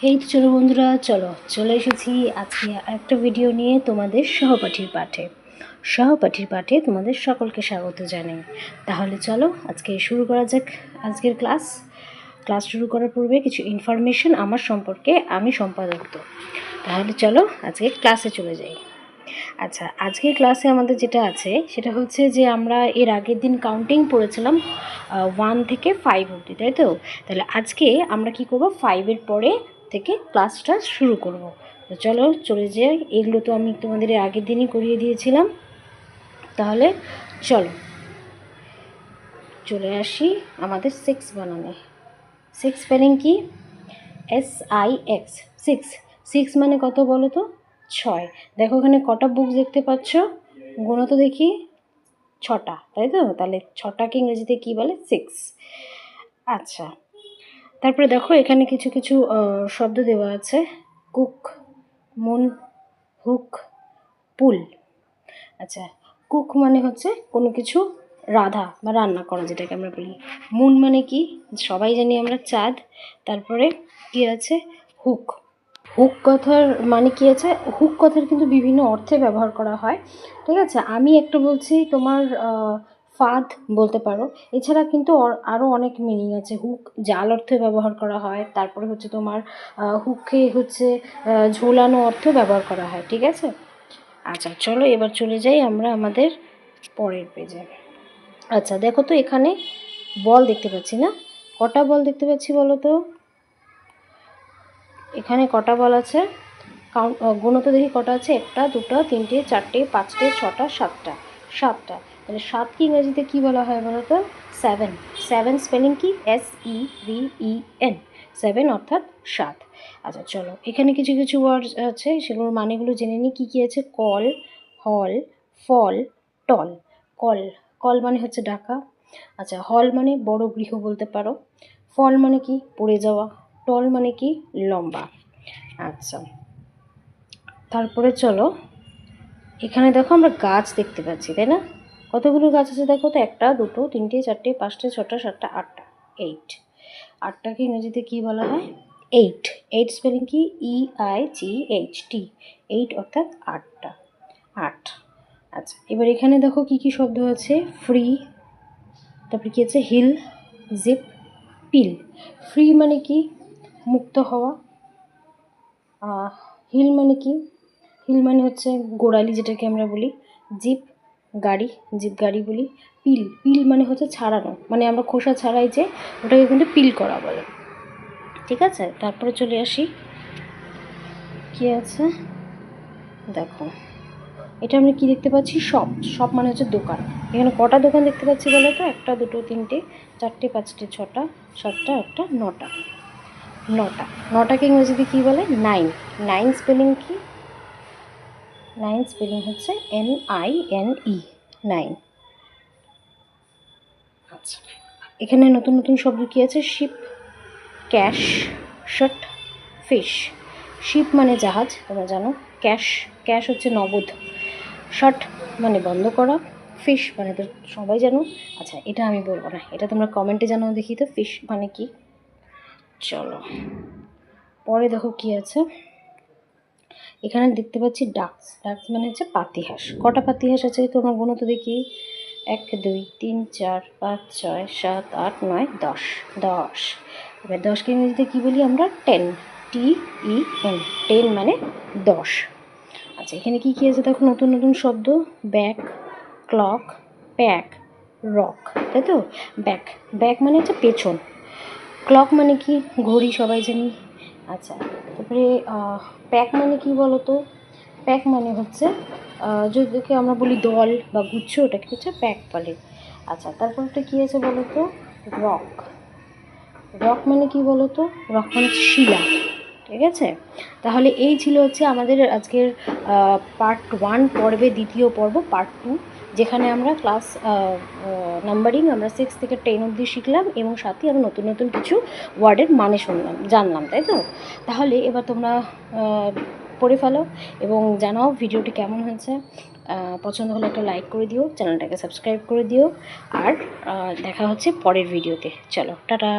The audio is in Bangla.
এই তো চলো বন্ধুরা, চলে এসেছি আজকে একটা ভিডিও নিয়ে তোমাদের সহপাঠীর পাঠে তোমাদের সকলকে স্বাগত জানাই। তাহলে চলো আজকে শুরু করা যাক আজকের ক্লাস শুরু করার পূর্বে কিছু ইনফরমেশন আমার সম্পর্কে। আমি সম্পাদক। তাহলে চলো আজকে ক্লাসে চলে যাই। আচ্ছা, আজকের ক্লাসে আমাদের যেটা আছে সেটা হচ্ছে যে আমরা এর আগের দিন কাউন্টিং পড়েছিলাম 1 থেকে 5 অবধি, তাই তো? তাহলে আজকে আমরা কি করব, 5-এর পরে থেকে ক্লাসটা শুরু করব। তো চলো চলে যাই। এগুলো তো আমি তোমাদের আগের দিনই করিয়ে দিয়েছিলাম। তাহলে চলো চলে আসি আমাদের 6 বানানে। 6 স্পেলিং কি? SIX, 6 মানে কত বলো তো? 6। দেখো এখানে কটা বুক দেখতে পাচ্ছ, গুনো তো দেখি। 6টা, তাই তো? তাহলে 6টাকে ইংরেজিতে কী বলে? 6। আচ্ছা, তারপরে দেখো এখানে কিছু কিছু শব্দ দেওয়া আছে। কুক, মুন, হুক, পুল। আচ্ছা, কুক মানে হচ্ছে কোনো কিছু রাধা বা রান্না করা, যেটাকে আমরা বলি। মুন মানে কি? সবাই জানি আমরা চাঁদ। তারপরে কি আছে? হুক। হুক কথার মানে কি আছে? হুক কথার কিন্তু বিভিন্ন অর্থে ব্যবহার করা হয়, ঠিক আছে? আমি একটা বলছি, তোমার ফাঁদ বলতে পারো। এছাড়া কিন্তু আরও অনেক মিনিং আছে। হুক জাল অর্থে ব্যবহার করা হয়। তারপরে হচ্ছে তোমার হুককে হচ্ছে ঝোলানো অর্থে ব্যবহার করা হয়, ঠিক আছে? আচ্ছা চলো এবার চলে যাই আমরা আমাদের পরের পেজে। আচ্ছা দেখো তো, এখানে বল দেখতে পাচ্ছি না? কটা বল দেখতে পাচ্ছি বলো তো? এখানে কটা বল আছে? গুনো তো দেখি কটা আছে। 1টা, 2টা, 3টে, 4টে, 5টে, 6টা, 7টা। তাহলে 7 কি ইংরেজিতে কী বলা হয় বলো তো? 7 স্পেলিং কি? SEVEN, 7 অর্থাৎ 7। আচ্ছা চলো, এখানে কিছু কিছু ওয়ার্ড আছে, সেগুলোর মানেগুলো জেনে নিই। কী কী আছে? কল, হল, ফল, টল। কল মানে হচ্ছে ডাকা। আচ্ছা, হল মানে বড় গৃহ বলতে পারো। ফল মানে কি? পড়ে যাওয়া। টল মানে কি? লম্বা। আচ্ছা, তারপরে চলো, এখানে দেখো আমরা গাছ দেখতে পাচ্ছি, তাই না? কতগুলো গাছ আছে দেখো তো? 1টা, 2টো, 3টে, 4টে, 5টে, 6টা, 7টা, 8টা। 8। 8টাকে ইংরেজিতে কী বলা হয়? 8 স্পেলিং কি? EIGHT, 8 অর্থাৎ 8টা। 8। আচ্ছা, এবার এখানে দেখো কি কি শব্দ আছে। ফ্রি, তারপরে কি আছে? হিল, জিপ, পিল। ফ্রি মানে কি? মুক্ত হওয়া। হিল মানে কি? হিল মানে হচ্ছে গোড়ালি, যেটাকে আমরা বলি। জিপ গাড়ি বলি। পিল মানে হচ্ছে ছাড়ানো, মানে আমরা খোসা ছাড়াই যে, ওটাকে কিন্তু পিল করা বলে, ঠিক আছে? তারপরে চলে আসি, কি আছে দেখো, এটা আমরা কি দেখতে পাচ্ছি? শপ মানে হচ্ছে দোকান। এখানে কটা দোকান দেখতে পাচ্ছি বলো তো? 1টা, 2টো, 3টে, 4টে, 5টে, 6টা, 7টা, 8টা, 9টা। 9টাকে ইংরেজিতে কী বলে? 9 স্পেলিং কি? 9 স্পেলিং হচ্ছে NINE, 9। আচ্ছা, এখানে নতুন নতুন শব্দ কী আছে? Ship, cash, shot, fish. Ship মানে জাহাজ, তোমরা জানো। ক্যাশ হচ্ছে নগদ। শট মানে বন্ধ করা। ফিশ মানে তো সবাই জানো। আচ্ছা, এটা আমি বলবো না, এটা তোমরা কমেন্টে জানাও দেখি তো, ফিশ মানে কি। চলো পরে দেখো কি আছে। এখানে দেখতে পাচ্ছি ডাকস মানে হচ্ছে পাতিহাঁস। কটা পাতিহাঁস আছে তোমরা গুনো তো দেখি। 1, 2, 3, 4, 5, 6, 7, 8, 9, 10। 10। এবার 10কে ইংরেজিতে কী বলি আমরা? 10, TEN, 10 মানে 10। আচ্ছা, এখানে কী কী আছে দেখো, নতুন নতুন শব্দ। ব্যাক, ক্লক, প্যাক, রক, তাই তো? ব্যাক মানে হচ্ছে পেছন। ক্লক মানে কি? ঘড়ি, সবাই জানি। আচ্ছা, তারপরে প্যাক মানে কি বলো তো? প্যাক মানে হচ্ছে যেটাকে আমরা বলি দল বা গুচ্ছ, ওটাকে হচ্ছে প্যাক বলে। আচ্ছা, তারপরটা কী আছে বলো তো? রক মানে কি বলো তো? রক মানে শিলা, ঠিক আছে? তাহলে এই ছিল হচ্ছে আমাদের আজকের পার্ট 1 পর্বে দ্বিতীয় পর্ব, পার্ট 2, যেখানে আমরা ক্লাস নাম্বারিং আমরা 6 থেকে 10 অবধি শিখলাম, এবং সাথে আরও নতুন নতুন কিছু ওয়ার্ডের মানে জানলাম, তাই তো? তাহলে এবার তোমরা পড়ে ফেলো এবং জানাও ভিডিওটি কেমন হয়েছে। পছন্দ হলে একটা লাইক করে দিও, চ্যানেলটাকে সাবস্ক্রাইব করে দিও, আর দেখা হচ্ছে পরের ভিডিওতে। চলো টাটা।